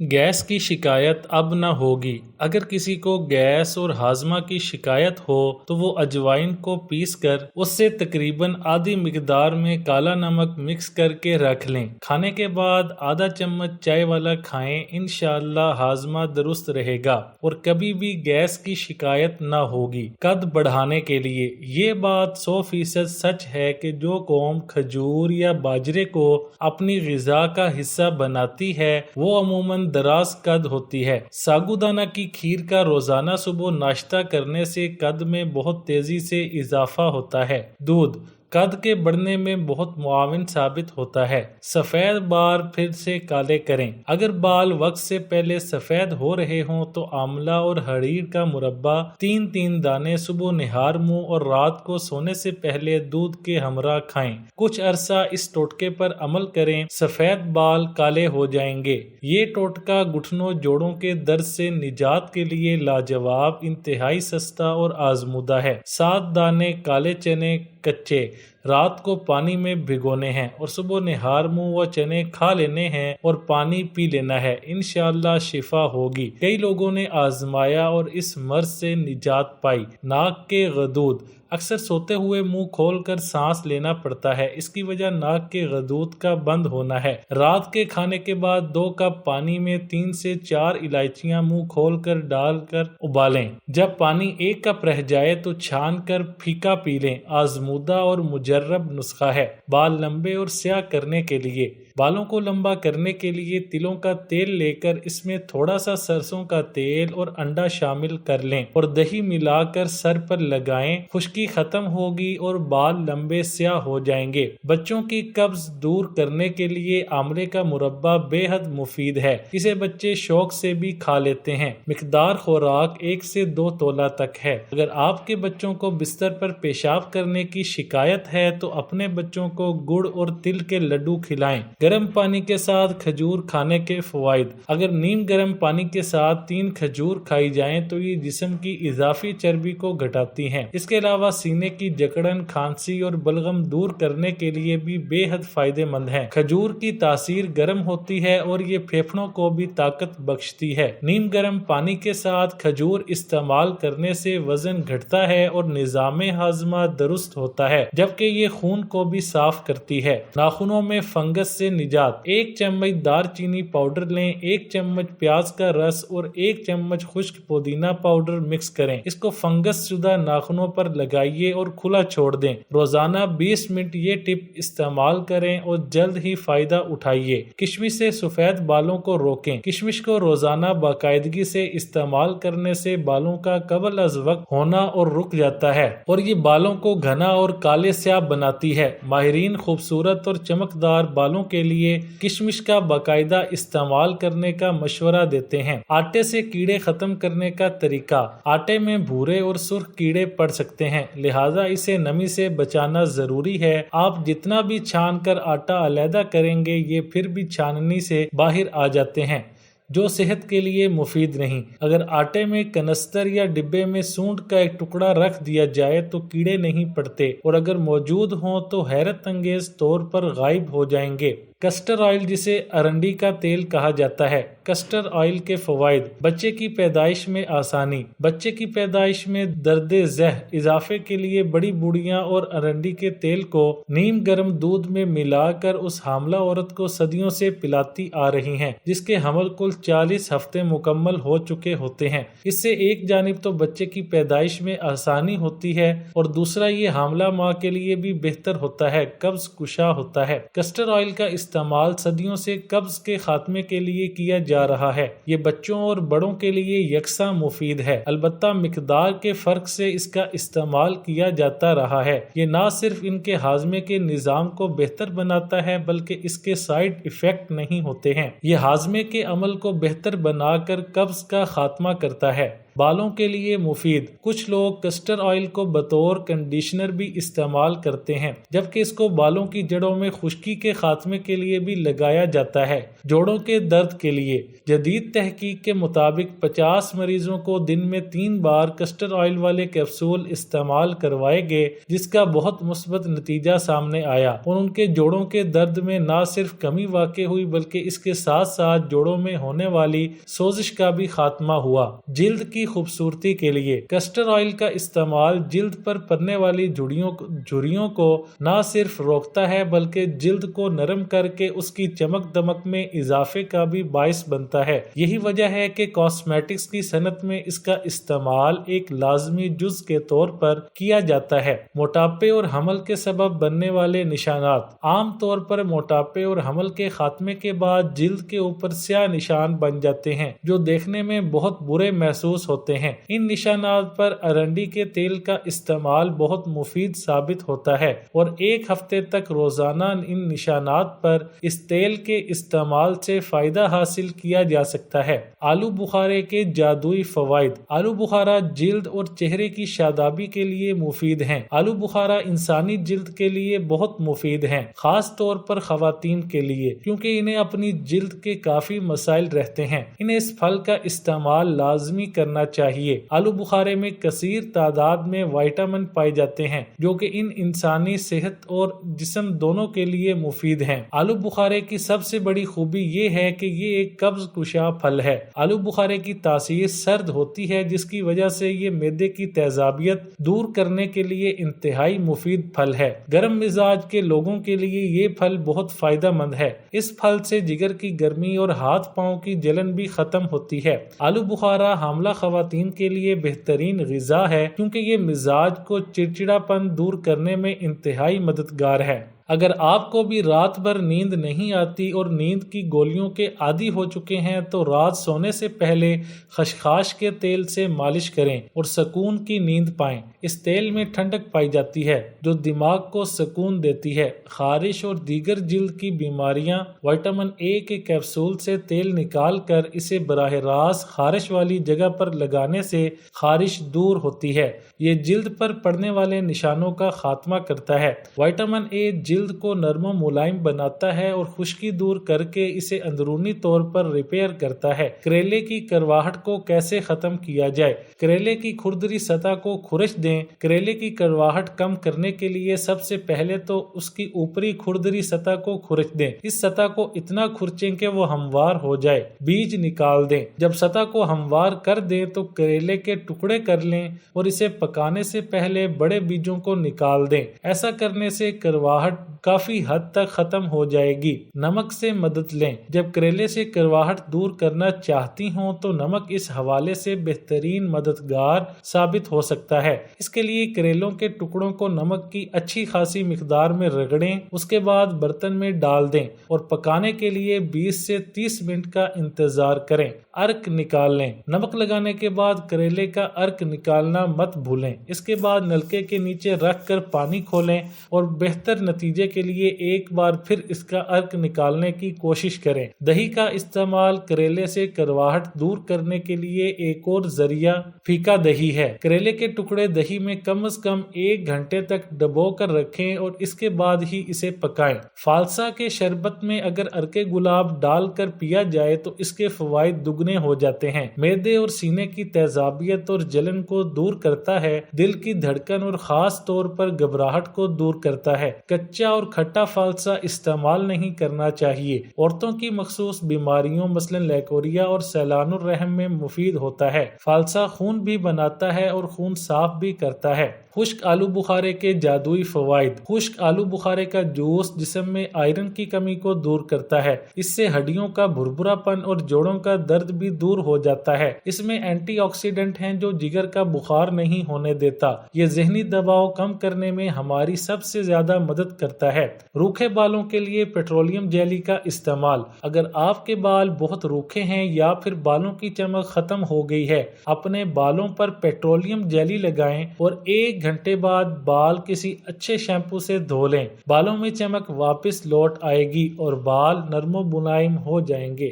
Gas کی شکایت اب نہ ہوگی۔ اگر کسی کو گیس اور ہاضمہ کی شکایت ہو تو وہ اجوائن کو پیس کر اس سے تقریباً آدھی مقدار میں کالا نمک مکس کر کے رکھ لیں۔ کھانے کے بعد آدھا چمچ چائے والا کھائیں، انشاءاللہ ہاضمہ درست رہے گا اور کبھی بھی گیس کی شکایت نہ ہوگی۔ قد بڑھانے کے لیے یہ بات 100% سچ ہے کہ جو قوم کھجور یا باجرے کو اپنی غذا کا حصہ بناتی ہے وہ عموماً دراز قد ہوتی ہے۔ ساگودانہ کی کھیر کا روزانہ صبح ناشتہ کرنے سے قد میں بہت تیزی سے اضافہ ہوتا ہے۔ دودھ قد کے بڑھنے میں بہت معاون ثابت ہوتا ہے۔ سفید بال پھر سے کالے کریں۔ اگر بال وقت سے پہلے سفید ہو رہے ہوں تو آملہ اور ہریر کا مربع 3 دانے صبح نہار منہ اور رات کو سونے سے پہلے دودھ کے ہمراہ کھائیں۔ کچھ عرصہ اس ٹوٹکے پر عمل کریں، سفید بال کالے ہو جائیں گے۔ یہ ٹوٹکا گھٹنوں جوڑوں کے درد سے نجات کے لیے لاجواب، انتہائی سستا اور آزمودہ ہے۔ 7 دانے کالے چنے کچے رات کو پانی میں بھگونے ہیں اور صبح نہار منہ وہ چنے کھا لینے ہیں اور پانی پی لینا ہے، انشاءاللہ شفا ہوگی۔ کئی لوگوں نے آزمایا اور اس مرض سے نجات پائی۔ ناک کے غدود اکثر سوتے ہوئے منہ کھول کر سانس لینا پڑتا ہے، اس کی وجہ ناک کے غدود کا بند ہونا ہے۔ رات کے کھانے کے بعد 2 کپ پانی میں 3 سے 4 الائچیاں منہ کھول کر ڈال کر ابالیں۔ جب پانی 1 کپ رہ جائے تو چھان کر پھیکا پی لیں۔ آزمودہ اور مجرب نسخہ ہے۔ بال لمبے اور سیاہ کرنے کے لیے بالوں کو لمبا کرنے کے لیے تلوں کا تیل لے کر اس میں تھوڑا سا سرسوں کا تیل اور انڈا شامل کر لیں اور دہی ملا کر سر پر لگائیں، خشکی ختم ہوگی اور بال لمبے سیاہ ہو جائیں گے۔ بچوں کی قبض دور کرنے کے لیے آملے کا مربع بے حد مفید ہے، اسے بچے شوق سے بھی کھا لیتے ہیں۔ مقدار خوراک 1 سے 2 تولہ تک ہے۔ اگر آپ کے بچوں کو بستر پر پیشاب کرنے کی شکایت ہے تو اپنے بچوں کو گڑ اور تل کے لڈو کھلائیں۔ گرم پانی کے ساتھ کھجور کھانے کے فوائد: اگر نیم گرم پانی کے ساتھ 3 کھجور کھائی جائیں تو یہ جسم کی اضافی چربی کو گھٹاتی ہیں۔ اس کے علاوہ سینے کی جکڑن، کھانسی اور بلغم دور کرنے کے لیے بھی بے حد فائدہ مند ہیں۔ کھجور کی تاثیر گرم ہوتی ہے اور یہ پھیپھڑوں کو بھی طاقت بخشتی ہے۔ نیم گرم پانی کے ساتھ کھجور استعمال کرنے سے وزن گھٹتا ہے اور نظام ہاضمہ درست ہوتا ہے، جبکہ یہ خون کو بھی صاف کرتی ہے۔ ناخنوں میں فنگس سے نجات: 1 چمچ دار چینی پاؤڈر لیں، 1 چمچ پیاز کا رس اور 1 چمچ خشک پودینہ پاؤڈر مکس کریں۔ اس کو فنگس شدہ ناخنوں پر لگائیے اور کھلا چھوڑ دیں۔ روزانہ 20 منٹ یہ ٹپ استعمال کریں اور جلد ہی فائدہ اٹھائیے۔ کشمش سے سفید بالوں کو روکیں: کشمش کو روزانہ باقاعدگی سے استعمال کرنے سے بالوں کا قبل از وقت ہونا اور رک جاتا ہے اور یہ بالوں کو گھنا اور کالے سیاہ بناتی ہے۔ ماہرین خوبصورت اور چمکدار بالوں کے لیے کشمش کا باقاعدہ استعمال کرنے کا مشورہ دیتے ہیں۔ آٹے سے کیڑے ختم کرنے کا طریقہ: آٹے میں بھورے اور سرخ کیڑے پڑ سکتے ہیں، لہٰذا اسے نمی سے بچانا ضروری ہے۔ آپ جتنا بھی چھان کر آٹا علیحدہ کریں گے یہ پھر بھی چھاننی سے باہر آ جاتے ہیں، جو صحت کے لیے مفید نہیں۔ اگر آٹے میں کنستر یا ڈبے میں سونڈ کا ایک ٹکڑا رکھ دیا جائے تو کیڑے نہیں پڑتے اور اگر موجود ہوں تو حیرت انگیز طور پر غائب ہو جائیں گے۔ کسٹر آئل، جسے ارنڈی کا تیل کہا جاتا ہے۔ کسٹر آئل کے فوائد: بچے کی پیدائش میں آسانی: بچے کی پیدائش میں درد ذہ اضافے کے لیے بڑی بوڑیاں اور ارنڈی کے تیل کو نیم گرم دودھ میں ملا کر اس حاملہ عورت کو صدیوں سے پلاتی آ رہی ہیں جس کے حمل کل 40 ہفتے مکمل ہو چکے ہوتے ہیں۔ اس سے ایک جانب تو بچے کی پیدائش میں آسانی ہوتی ہے اور دوسرا یہ حاملہ ماں کے لیے بھی بہتر ہوتا ہے، قبض کشا ہوتا ہے۔ کسٹر آئل کا استعمال صدیوں سے قبض کے خاتمے کے لیے کیا جا رہا ہے۔ یہ بچوں اور بڑوں کے لیے یکساں مفید ہے، البتہ مقدار کے فرق سے اس کا استعمال کیا جاتا رہا ہے۔ یہ نہ صرف ان کے ہاضمے کے نظام کو بہتر بناتا ہے بلکہ اس کے سائیڈ ایفیکٹ نہیں ہوتے ہیں۔ یہ ہاضمے کے عمل کو بہتر بنا کر قبض کا خاتمہ کرتا ہے۔ بالوں کے لیے مفید۔ کچھ لوگ کسٹر آئل کو بطور کنڈیشنر بھی استعمال کرتے ہیں، جبکہ اس کو بالوں کی جڑوں میں خشکی کے خاتمے کے لیے بھی لگایا جاتا ہے۔ جوڑوں کے درد کے لیے جدید تحقیق کے مطابق 50 مریضوں کو دن میں 3 بار کسٹر آئل والے کیپسول استعمال کروائے گئے، جس کا بہت مثبت نتیجہ سامنے آیا اور ان کے جوڑوں کے درد میں نہ صرف کمی واقع ہوئی بلکہ اس کے ساتھ ساتھ جوڑوں میں ہونے والی سوزش کا بھی خاتمہ ہوا۔ جلد کی خوبصورتی کے لیے کسٹر آئل کا استعمال جلد پر پڑنے والی جھریوں کو نہ صرف روکتا ہے بلکہ جلد کو نرم کر کے اس کی چمک دمک میں اضافے کا بھی باعث بنتا ہے۔ یہی وجہ ہے کہ کاسمیٹکس کی صنعت میں اس کا استعمال ایک لازمی جز کے طور پر کیا جاتا ہے۔ موٹاپے اور حمل کے سبب بننے والے نشانات۔ عام طور پر موٹاپے اور حمل کے خاتمے کے بعد جلد کے اوپر سیاہ نشان بن جاتے ہیں جو دیکھنے میں بہت برے محسوس ہوتے ہیں۔ ان نشانات پر ارنڈی کے تیل کا استعمال بہت مفید ثابت ہوتا ہے اور ایک ہفتے تک روزانہ ان نشانات پر اس تیل کے استعمال سے فائدہ حاصل کیا جا سکتا ہے۔ آلو بخارے کے جادوئی فوائد۔ آلو بخارا جلد اور چہرے کی شادابی کے لیے مفید ہیں۔ آلو بخارا انسانی جلد کے لیے بہت مفید ہیں، خاص طور پر خواتین کے لیے، کیونکہ انہیں اپنی جلد کے کافی مسائل رہتے ہیں۔ انہیں اس پھل کا استعمال لازمی کرنا چاہیے۔ آلو بخارے میں کثیر تعداد میں وٹامن پائے جاتے ہیں جو کہ انسانی صحت اور جسم دونوں کے لیے مفید ہیں۔ آلو بخارے کی سب سے بڑی خوبی یہ ہے کہ یہ ایک قبض کشا پھل ہے۔ آلو بخارے کی تاثیر سرد ہوتی ہے جس کی وجہ سے یہ معدے کی تیزابیت دور کرنے کے لیے انتہائی مفید پھل ہے۔ گرم مزاج کے لوگوں کے لیے یہ پھل بہت فائدہ مند ہے۔ اس پھل سے جگر کی گرمی اور ہاتھ پاؤں کی جلن بھی ختم ہوتی ہے۔ آلو بخارا حاملہ خواتین کے لیے بہترین غذا ہے کیونکہ یہ مزاج کو چڑچڑاپن دور کرنے میں انتہائی مددگار ہے۔ اگر آپ کو بھی رات بھر نیند نہیں آتی اور نیند کی گولیوں کے عادی ہو چکے ہیں تو رات سونے سے پہلے خشخاش کے تیل سے مالش کریں اور سکون کی نیند پائیں۔ اس تیل میں ٹھنڈک پائی جاتی ہے جو دماغ کو سکون دیتی ہے۔ خارش اور دیگر جلد کی بیماریاں وٹامن اے کے کیپسول سے تیل نکال کر اسے براہ راست خارش والی جگہ پر لگانے سے خارش دور ہوتی ہے۔ یہ جلد پر پڑنے والے نشانوں کا خاتمہ کرتا ہے۔ وٹامن اے جلد کو نرم و ملائم بناتا ہے اور خشکی دور کر کے اسے اندرونی طور پر ریپیئر کرتا ہے۔ کریلے کی کرواہٹ کو کیسے ختم کیا جائے؟ کریلے کی کھردری سطح کو کھرچ دیں۔ کریلے کی کرواہٹ کم کرنے کے لیے سب سے پہلے تو اس کی اوپری کھردری سطح کو کھرچ دیں۔ اس سطح کو اتنا کھرچیں کہ وہ ہموار ہو جائے۔ بیج نکال دیں۔ جب سطح کو ہموار کر دیں تو کریلے کے ٹکڑے کر لیں اور اسے پکانے سے پہلے بڑے بیجوں کو نکال دیں۔ ایسا کرنے سے کرواہٹ کافی حد تک ختم ہو جائے گی۔ نمک سے مدد لیں۔ جب کریلے سے کرواہٹ دور کرنا چاہتی ہوں تو نمک اس حوالے سے بہترین مددگار ثابت ہو سکتا ہے۔ اس کے لیے کریلوں کے ٹکڑوں کو نمک کی اچھی خاصی مقدار میں رگڑیں، اس کے بعد برتن میں ڈال دیں اور پکانے کے لیے 20 سے 30 منٹ کا انتظار کریں۔ ارک نکال لیں۔ نمک لگانے کے بعد کریلے کا ارک نکالنا مت بھولیں۔ اس کے بعد نلکے کے نیچے رکھ کر پانی کھولیں اور بہتر نتیجے کے لیے ایک بار پھر اس کا ارک نکالنے کی کوشش کریں۔ دہی کا استعمال کریلے سے کرواہٹ دور کرنے کے لیے ایک اور ذریعہ پھیکا دہی ہے۔ کریلے کے ٹکڑے دہی میں کم از کم 1 گھنٹے تک ڈبو کر رکھیں اور اس کے بعد ہی اسے پکائیں۔ فالسا کے شربت میں اگر ارک گلاب ڈال کر پیا جائے تو اس کے فوائد دگنے ہو جاتے ہیں۔ معدے اور سینے کی تیزابیت اور جلن کو دور کرتا ہے، دل کی دھڑکن اور خاص طور پر گھبراہٹ کو دور کرتا ہے۔ کچا اور کھٹا فالسا استعمال نہیں کرنا چاہیے۔ عورتوں کی مخصوص بیماریوں مثلا لیکوریا اور سیلان الرحم میں مفید ہوتا ہے۔ فالسا خون بھی بناتا ہے اور خون صاف بھی کرتا ہے۔ خشک آلو بخارے کے جادوئی فوائد۔ خشک آلو بخارے کا جوس جسم میں آئرن کی کمی کو دور کرتا ہے۔ اس سے ہڈیوں کا بھربھرا پن اور جوڑوں کا درد بھی دور ہو جاتا ہے۔ اس میں اینٹی آکسیڈنٹ ہیں جو جگر کا بخار نہیں ہونے دیتا۔ یہ ذہنی دباؤ کم کرنے میں ہماری سب سے زیادہ مدد کرتا ہے۔ روکھے بالوں کے لیے پیٹرولیم جیلی کا استعمال۔ اگر آپ کے بال بہت روکھے ہیں یا پھر بالوں کی چمک ختم ہو گئی ہے، اپنے بالوں پر پیٹرولیم جیلی لگائیں اور 1 گھنٹے بعد بال کسی اچھے شیمپو سے دھو لیں۔ بالوں میں چمک واپس لوٹ آئے گی اور بال نرم و ملائم ہو جائیں گے۔